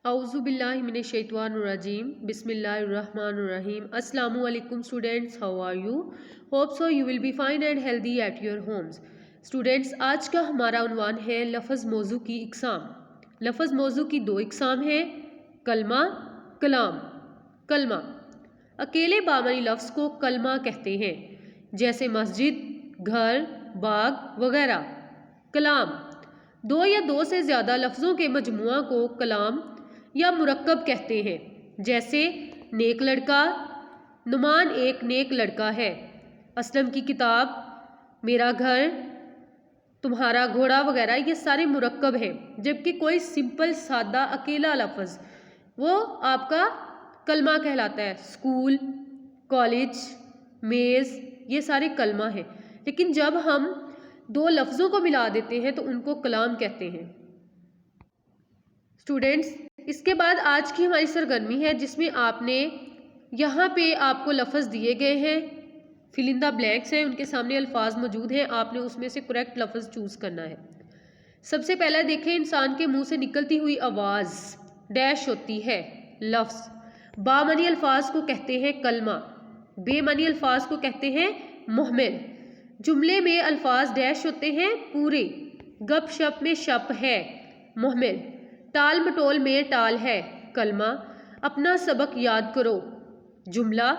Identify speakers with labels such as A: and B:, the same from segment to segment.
A: Auzu billahi minash shaitanir rajim. Bismillahirrahmanirrahim. Assalamu alaikum students. How are you? Hope so you will be fine and healthy at your homes. Students, आज का हमारा उन्वान है लफ्ज़ मौजू की इक़साम। लफ्ज़ मौजू की दो इक़साम हैं, कलमा, कलाम। कलमा अकेले बामनी लफ्ज़ को कलमा कहते हैं, जैसे मस्जिद, घर, बाग वगैरह। कलाम दो या दो से ज़्यादा लफ्ज़ों के मजमुआ को कलाम या मुरक्कब कहते हैं, जैसे नेक लड़का, नुमान एक नेक लड़का है, असलम की किताब, मेरा घर, तुम्हारा घोड़ा वगैरह। ये सारे मुरक्कब हैं, जबकि कोई सिंपल सादा अकेला लफ्ज़ वो आपका कलमा कहलाता है। स्कूल, कॉलेज, मेज़, ये सारे कलमा हैं, लेकिन जब हम दो लफ्ज़ों को मिला देते हैं तो उनको कलाम कहते हैं। स्टूडेंट्स, इसके बाद आज की हमारी सरगर्मी है, जिसमें आपने यहाँ पे आपको लफ्ज़ दिए गए हैं, फिल इन द ब्लैंक्स हैं, उनके सामने अल्फाज मौजूद हैं, आपने उसमें से करेक्ट लफ्ज़ चूज़ करना है। सबसे पहला देखें, इंसान के मुंह से निकलती हुई आवाज़ डैश होती है लफ्ज़। बामनी अल्फाज को कहते हैं कलमा, बेमनी अल्फाज को कहते हैं मुहमिल। जुमले में अल्फाज डैश होते हैं पूरे, गप शप में शप है मुहमिल, टाल मटोल में टाल है कलमा, अपना सबक याद करो जुमला,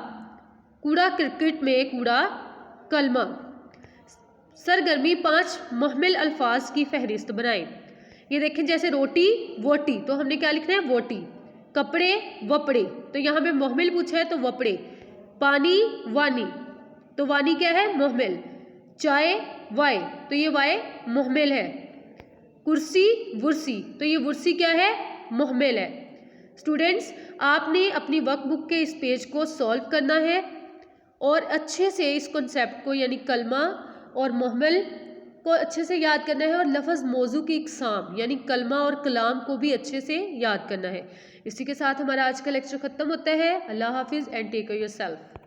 A: कूड़ा क्रिकेट में कूड़ा कलमा। सरगर्मी 5 मुहमिल अल्फाज की फहरिस्त बनाएं। ये देखें, जैसे रोटी वोटी, तो हमने क्या लिखना है वोटी। कपड़े वपड़े, तो यहाँ पे मुहमिल पूछा है तो वपड़े। पानी वानी, तो वानी क्या है मुहमिल। चाय वाय, तो ये वाय मुहमिल है। कुर्सी वुर्सी, तो ये वुर्सी क्या है मुहमिल है। स्टूडेंट्स, आपने अपनी वर्कबुक के इस पेज को सॉल्व करना है और अच्छे से इस कॉन्सेप्ट को यानी कलमा और मुहमिल को अच्छे से याद करना है, और लफ्ज़ मौजू की इक़साम यानी कलमा और कलाम को भी अच्छे से याद करना है। इसी के साथ हमारा आज का लेक्चर ख़त्म होता है। अल्लाह हाफिज़ एंड टेक केयर योरसेल्फ।